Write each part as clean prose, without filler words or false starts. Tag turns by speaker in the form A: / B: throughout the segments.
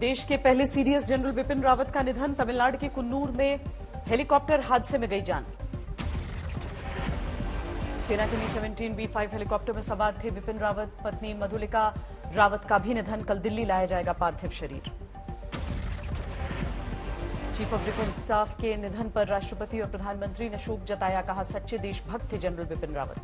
A: देश के पहले सीडीएस जनरल बिपिन रावत का निधन। तमिलनाडु के कुन्नूर में हेलीकॉप्टर हादसे में गई जान। सेना के Mi-17 B5 हेलीकॉप्टर में सवार थे बिपिन रावत। पत्नी मधुलिका रावत का भी निधन। कल दिल्ली लाया जाएगा पार्थिव शरीर। चीफ ऑफ डिफेंस स्टाफ के निधन पर राष्ट्रपति और प्रधानमंत्री ने शोक जताया। कहा, सच्चे देशभक्त थे जनरल बिपिन रावत।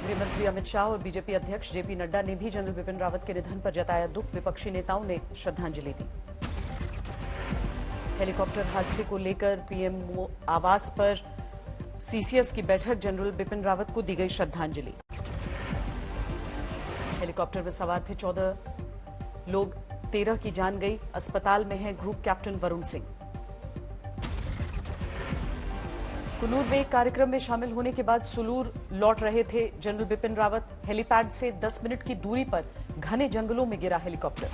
A: गृहमंत्री अमित शाह और बीजेपी अध्यक्ष जेपी नड्डा ने भी जनरल बिपिन रावत के निधन पर जताया दुख। विपक्षी नेताओं ने श्रद्धांजलि दी। हेलीकॉप्टर हादसे को लेकर पीएम आवास पर सीसीएस की बैठक। जनरल बिपिन रावत को दी गई श्रद्धांजलि। हेलीकॉप्टर में सवार थे 14 लोग, 13 की जान गई। अस्पताल में है ग्रुप कैप्टन वरुण सिंह। कुन्नूर में एक कार्यक्रम में शामिल होने के बाद सुलूर लौट रहे थे जनरल बिपिन रावत। हेलीपैड से 10 मिनट की दूरी पर घने जंगलों में गिरा हेलीकॉप्टर।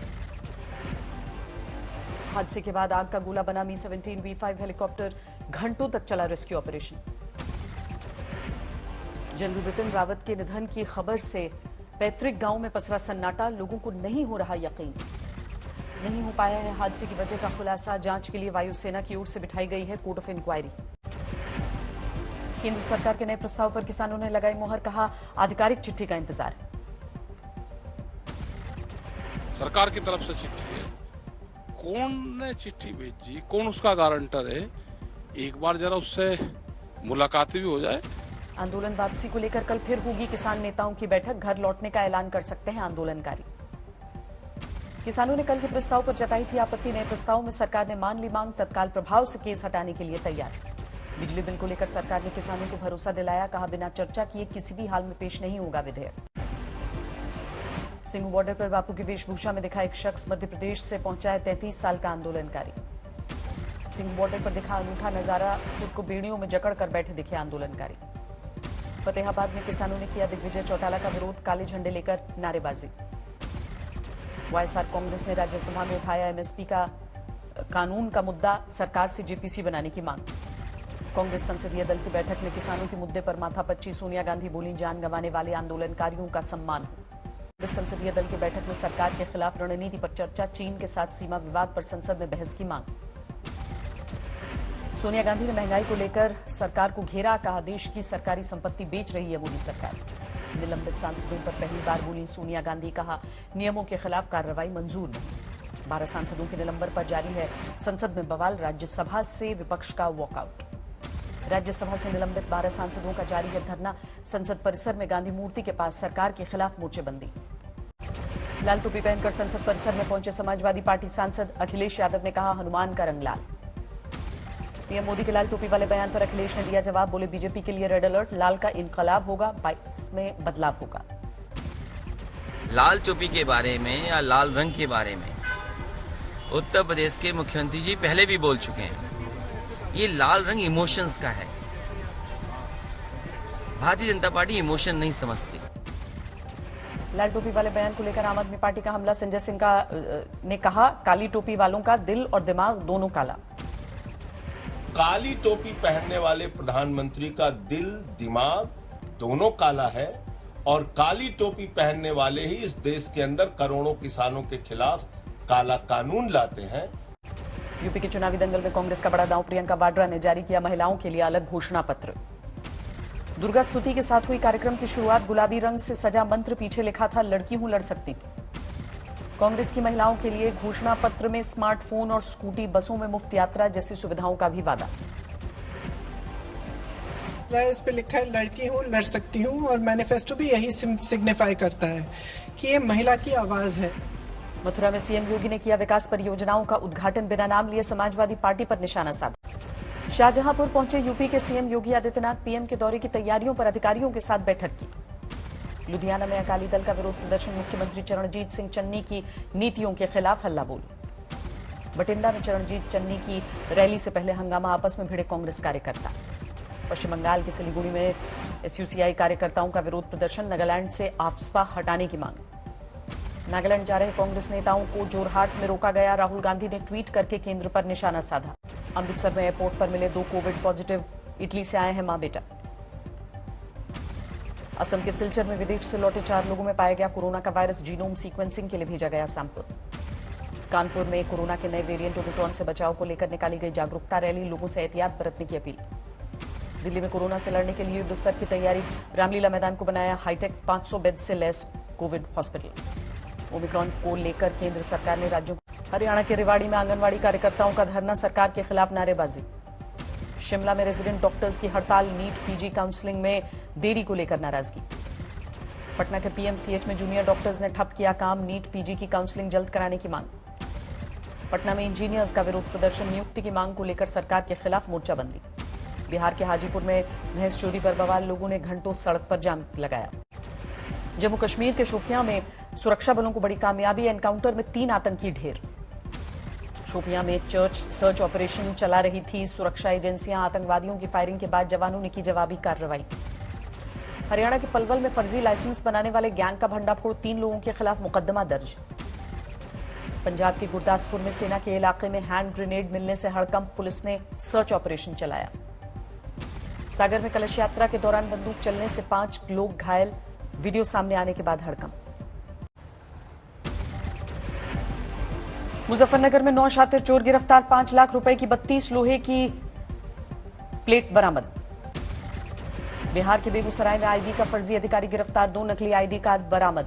A: हादसे के बाद आग का गोला बना Mi-17 B5 हेलीकॉप्टर। घंटों तक चला rescue operation. General Bipin Rawat के निधन की खबर से पैतृक गांव में पसरा सन्नाटा। लोगों को नहीं हो रहा यकीन। नहीं हो पाया है हादसे की वजह का खुलासा। जांच के लिए वायुसेना की ओर से बिठाई गई है कोर्ट ऑफ इंक्वायरी। केंद्र सरकार के नए प्रस्ताव पर किसानों ने लगाई मुहर। कहा, आधिकारिक चिट्ठी का इंतजार।
B: सरकार की तरफ से चिट्ठी है। कौन ने चिट्ठी भेजी, कौन उसका गारंटर है, एक बार जरा उससे मुलाकात भी हो जाए।
A: आंदोलन वापसी को लेकर कल फिर होगी किसान नेताओं की बैठक। घर लौटने का ऐलान कर सकते हैं आंदोलनकारी। किसानों ने कल के प्रस्ताव पर जताई थी आपत्ति। नए प्रस्ताव में सरकार ने मान ली मांग। तत्काल प्रभाव से केस हटाने के लिए तैयार। बिजली बिल को लेकर सरकार ने किसानों को भरोसा दिलाया। कहा, बिना चर्चा किए किसी भी हाल में पेश नहीं होगा विधेयक। सिंघू बॉर्डर पर बापू की वेशभूषा में दिखा एक शख्स। मध्य प्रदेश से पहुंचा है 33 साल का आंदोलनकारी। सिंघू बॉर्डर पर दिखा अनूठा नजारा। खुद को बेड़ियों में जकड़ कर बैठे दिखे आंदोलनकारी। फतेहाबाद में किसानों ने किया दिग्विजय चौटाला का विरोध। काले झंडे लेकर नारेबाजी। वाईएसआर कांग्रेस ने राज्यसभा में उठाया एमएसपी का कानून का मुद्दा। सरकार से जेपीसी बनाने की मांग। कांग्रेस संसदीय दल की बैठक में किसानों के मुद्दे पर माथापच्ची। सोनिया गांधी बोली, जान गंवाने वाले आंदोलनकारियों का सम्मान हो। संसदीय दल की बैठक में सरकार के खिलाफ रणनीति पर चर्चा। चीन के साथ सीमा विवाद पर संसद में बहस की मांग। सोनिया गांधी ने महंगाई को लेकर सरकार को घेरा। कहा, देश की सरकारी संपत्ति बेच रही है मोदी सरकार। निलंबित सांसदों पर पहली बार बोली सोनिया गांधी। कहा, नियमों के खिलाफ कार्रवाई मंजूर नहीं। 12 सांसदों के निलंबन पर जारी है संसद में बवाल। राज्यसभा से विपक्ष का वॉकआउट। राज्यसभा से निलंबित 12 सांसदों का जारी है धरना। संसद परिसर में गांधी मूर्ति के पास सरकार के खिलाफ मोर्चेबंदी। लाल टोपी पहनकर संसद परिसर में पहुंचे समाजवादी पार्टी सांसद अखिलेश यादव ने कहा, हनुमान का रंग लाल। पीएम मोदी के लाल टोपी वाले बयान पर अखिलेश ने दिया जवाब। बोले, बीजेपी के लिए रेड अलर्ट। लाल का इनकलाब होगा, 22 में बदलाव होगा।
C: लाल टोपी के बारे में या लाल रंग के बारे में उत्तर प्रदेश के मुख्यमंत्री जी पहले भी बोल चुके हैं। ये लाल रंग इमोशंस का है। भारतीय जनता पार्टी इमोशन नहीं समझती।
A: लाल टोपी वाले बयान को लेकर आम आदमी पार्टी का हमला। संजय सिंह ने कहा, काली टोपी वालों का दिल और दिमाग दोनों काला।
D: काली टोपी पहनने वाले प्रधानमंत्री का दिल दिमाग दोनों काला है और काली टोपी पहनने वाले ही इस देश के अंदर करोड़ों किसानों के खिलाफ काला कानून लाते हैं।
A: यूपी के चुनावी दंगल में कांग्रेस का बड़ा दांव। प्रियंका वाड्रा ने जारी किया महिलाओं के लिए अलग घोषणा पत्र। दुर्गा स्तुति के साथ हुई कार्यक्रम की शुरुआत। गुलाबी रंग से सजा मंत्र, पीछे लिखा था, लड़की हूं लड़ सकती। कांग्रेस की महिलाओं के लिए घोषणा पत्र में स्मार्टफोन और स्कूटी, बसों में मुफ्त यात्रा जैसी सुविधाओं का भी वादा।
E: इस पे लिखा है, लड़की हूं लड़ सकती हूं, और मैनिफेस्टो भी यही सिग्निफाई करता है कि ये महिला की आवाज है।
A: मथुरा में सीएम योगी ने किया विकास परियोजनाओं का उद्घाटन। बिना नाम लिए समाजवादी पार्टी पर निशाना साधा। शाहजहांपुर पहुंचे यूपी के सीएम योगी आदित्यनाथ। पीएम के दौरे की तैयारियों पर अधिकारियों के साथ बैठक की। लुधियाना में अकाली दल का विरोध प्रदर्शन। मुख्यमंत्री चरणजीत सिंह चन्नी की नीतियों के खिलाफ हल्ला बोल। बठिंडा में चरणजीत चन्नी की रैली से पहले हंगामा। आपस में भिड़े कांग्रेस कार्यकर्ता। पश्चिम बंगाल के सिलीगुड़ी में एसयूसीआई कार्यकर्ताओं का विरोध प्रदर्शन। नागालैंड से आफ्सपा हटाने की मांग। नागालैंड जा रहे कांग्रेस नेताओं को जोरहाट में रोका गया। राहुल गांधी ने ट्वीट करके केंद्र पर निशाना साधा। अमृतसर में एयरपोर्ट पर मिले 2 कोविड पॉजिटिव। इटली से आए हैं मां बेटा। असम के सिलचर में विदेश से लौटे 4 लोगों में पाया गया कोरोना का वायरस। जीनोम सीक्वेंसिंग के लिए भेजा गया सैंपल। कानपुर में कोरोना के नए वेरिएंट ओमिक्रॉन से बचाव को लेकर निकाली गई जागरूकता रैली, लोगों से एहतियात बरतने की अपील। दिल्ली में कोरोना से लड़ने के लिए युद्ध स्तर की तैयारी, रामलीला मैदान को बनाया हाईटेक 500 बेड से लैस कोविड हॉस्पिटल। ओमिक्रॉन को लेकर केंद्र सरकार ने राज्यों। हरियाणा के रेवाड़ी में आंगनवाड़ी कार्यकर्ताओं का धरना, सरकार के खिलाफ नारेबाजी। शिमला में रेजिडेंट डॉक्टर्स की हड़ताल, नीट पीजी काउंसलिंग में देरी को लेकर नाराजगी। पटना के पीएमसीएच में जूनियर डॉक्टर्स ने ठप किया काम, नीट पीजी की काउंसलिंग जल्द कराने की मांग। पटना में इंजीनियर्स का विरोध प्रदर्शन, नियुक्ति की मांग को लेकर सरकार के खिलाफ मोर्चाबंदी। बिहार के हाजीपुर में भैंस चोरी पर बवाल, लोगों ने घंटों सड़क पर जाम लगाया। जम्मू कश्मीर के शोपियां में सुरक्षा बलों को बड़ी कामयाबी, एनकाउंटर में 3 आतंकी ढेर। शोपियां में सर्च ऑपरेशन चला रही थी सुरक्षा एजेंसियां, आतंकवादियों की फायरिंग के बाद जवानों ने की जवाबी कार्रवाई। हरियाणा के पलवल में फर्जी लाइसेंस बनाने वाले गैंग का भंडाफोड़, 3 लोगों के खिलाफ मुकदमा दर्ज। पंजाब के गुरदासपुर में सेना के इलाके में हैंड ग्रेनेड मिलने से हड़कंप, पुलिस ने सर्च ऑपरेशन चलाया। सागर में कलश यात्रा के दौरान बंदूक चलने से 5 लोग घायल, वीडियो सामने आने के बाद हड़कंप। मुजफ्फरनगर में 9 शातिर चोर गिरफ्तार, 5 लाख रुपए की 32 लोहे की प्लेट बरामद। बिहार के बेगूसराय में आईडी का फर्जी अधिकारी गिरफ्तार, 2 नकली आईडी कार्ड बरामद।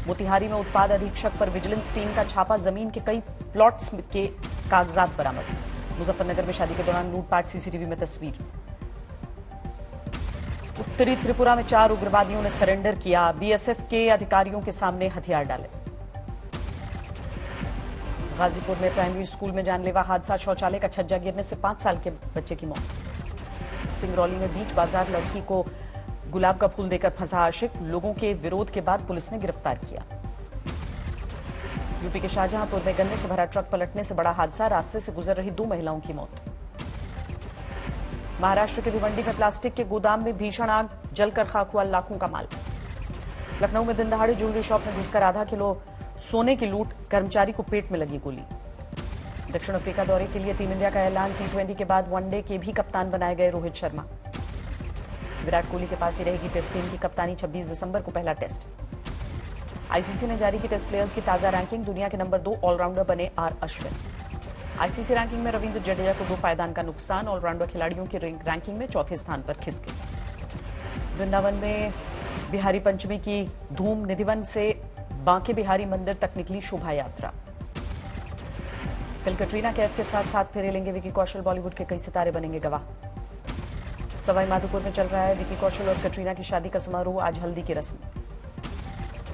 A: मोतिहारी में उत्पाद अधीक्षक पर विजिलेंस टीम का छापा, जमीन के कई प्लॉट्स के कागजात बरामद। मुजफ्फरनगर में शादी के दौरान लूटपाट, सीसीटीवी में तस्वीर। उत्तरी त्रिपुरा में 4 उग्रवादियों ने सरेंडर किया, बीएसएफ के अधिकारियों के सामने हथियार डाले। गाजीपुर में प्राइमरी स्कूल में जानलेवा हादसा, शौचालय का छज्जा गिरने से 5 साल के बच्चे की मौत। सिंगरौली में बीच बाजार लड़की को गुलाब का फूल देकर फंसा आशिक, लोगों के विरोध के बाद पुलिस ने गिरफ्तार किया। यूपी के शाहजहांपुर में गन्ने से भरा ट्रक पलटने से बड़ा हादसा, रास्ते से गुजर रही 2 महिलाओं की मौत। महाराष्ट्र के भिवंडी में प्लास्टिक के गोदाम में भीषण आग, जलकर खाक हुआ लाखों का माल। लखनऊ में दिन दहाड़े ज्वेलरी शॉप में घुसकर आधा किलो सोने की लूट, कर्मचारी को पेट में लगी गोली। दक्षिण अफ्रीका दौरे के लिए टीम इंडिया का ऐलान, T20 के बाद वनडे के भी कप्तान बनाए गए रोहित शर्मा। विराट कोहली के पास ही रहेगी टेस्ट टीम की कप्तानी, 26 दिसंबर को पहला टेस्ट। आईसीसी ने जारी की टेस्ट प्लेयर्स की ताजा रैंकिंग, दुनिया के नंबर 2 ऑलराउंडर बने आर अश्विन। आईसीसी रैंकिंग में रविंद्र जडेजा को 2 पायदान का नुकसान, ऑलराउंडर खिलाड़ियों की रैंकिंग में 4थे स्थान पर खिसके। वृंदावन में बिहारी पंचमी की धूम, निधिवन से बांके बिहारी मंदिर तक निकली शोभा यात्रा। कल कटरीना कैफ के साथ साथ फेरे लेंगे विकी कौशल, बॉलीवुड के कई सितारे बनेंगे गवाह। सवाई माधोपुर में चल रहा है विकी कौशल और कटरीना की शादी का समारोह, आज हल्दी की रस्म।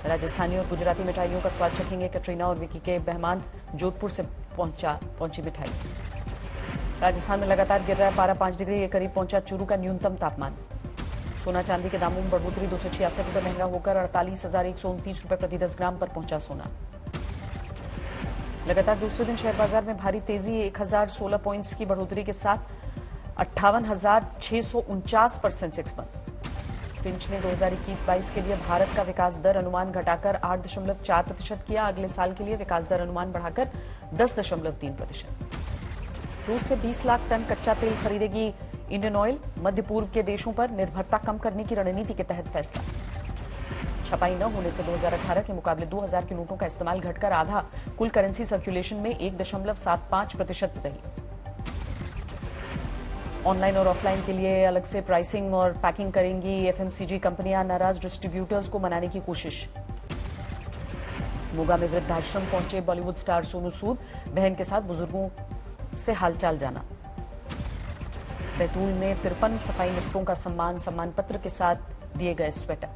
A: राजस्थानी और गुजराती मिठाइयों का स्वाद चखेंगे कटरीना और विकी के मेहमान, जोधपुर से पहुंची मिठाई। राजस्थान में लगातार गिर रहा है पारा, 5 डिग्री के करीब पहुंचा चूरू का न्यूनतम तापमान। सोना चांदी के दामों में बढ़ोतरी, 266 रुपए महंगा होकर 48,129 रुपए प्रति 10 ग्राम पर पहुंचा सोना। लगातार दूसरे दिन शेयर बाजार में भारी तेजी, 1016 पॉइंट्स की बढ़ोतरी के साथ 58,649 पर सेंसेक्स बंद। फिंच ने 2021-22 के लिए भारत का विकास दर अनुमान घटाकर 8.4% किया, अगले साल के लिए विकास दर अनुमान बढ़ाकर 10.3%। रूस से 20 लाख टन कच्चा तेल खरीदेगी इंडियन ऑयल, मध्य पूर्व के देशों पर निर्भरता कम करने की रणनीति के तहत फैसला। छपाई न होने से 2018 के मुकाबले 2000 के नोटों का इस्तेमाल घटकर आधा, कुल करेंसी सर्कुलेशन में 1.75% रही। ऑनलाइन और ऑफलाइन के लिए अलग से प्राइसिंग और पैकिंग करेंगी एफएमसीजी कंपनियां, नाराज डिस्ट्रीब्यूटर्स को मनाने की कोशिश। मोगा में वृद्धाश्रम पहुंचे बॉलीवुड स्टार सोनू सूद, बहन के साथ बुजुर्गों से हालचाल जाना। बैतूल में 53 सफाई मित्रों का सम्मान पत्र के साथ दिए गए स्वेटर।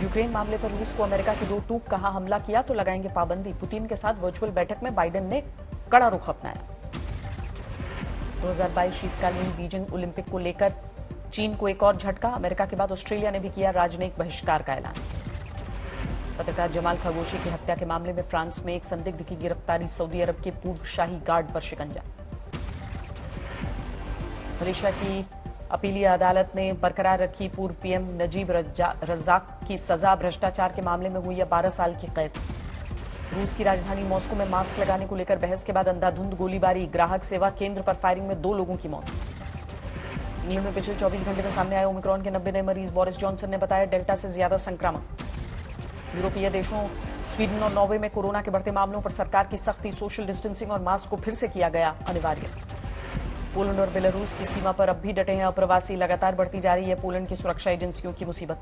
A: यूक्रेन मामले पर रूस को अमेरिका की 2 टूक, कहा हमला किया तो लगाएंगे पाबंदी। पुतिन के साथ वर्चुअल बैठक में बाइडेन ने कड़ा रुख अपनाया। 2022 शीतकालीन बीजिंग ओलंपिक को लेकर चीन को एक और झटका, अमेरिका के बाद ऑस्ट्रेलिया ने भी किया राजनयिक बहिष्कार का ऐलान। पत्रकार जमाल खरगोशी की हत्या के मामले में फ्रांस में एक संदिग्ध की गिरफ्तारी, सऊदी अरब के पूर्व शाही गार्ड पर शिकंजा। मलेशिया की अपीलीय अदालत ने बरकरार रखी पूर्व पीएम नजीब रज्जाक की सजा, भ्रष्टाचार के मामले में हुई 12 साल की कैद। रूस की राजधानी मॉस्को में मास्क लगाने को लेकर बहस के बाद अंधाधुंध गोलीबारी, ग्राहक सेवा केंद्र पर फायरिंग में 2 लोगों की मौत। इंग्लैंड में पिछले 24 घंटे में सामने आए ओमिक्रॉन के 90 नए मरीज। बोरिस जॉनसन ने बताया डेल्टा से ज्यादा संक्रामक। यूरोपीय देशों स्वीडन और नॉर्वे में कोरोना के बढ़ते मामलों पर सरकार की सख्ती, सोशल डिस्टेंसिंग और मास्क को फिर से किया गया अनिवार्य। पोलैंड और बेलारूस की सीमा पर अब भी डटे हैं अप्रवासी। लगातार बढ़ती जा रही है पोलैंड की सुरक्षा एजेंसियों की मुसीबत।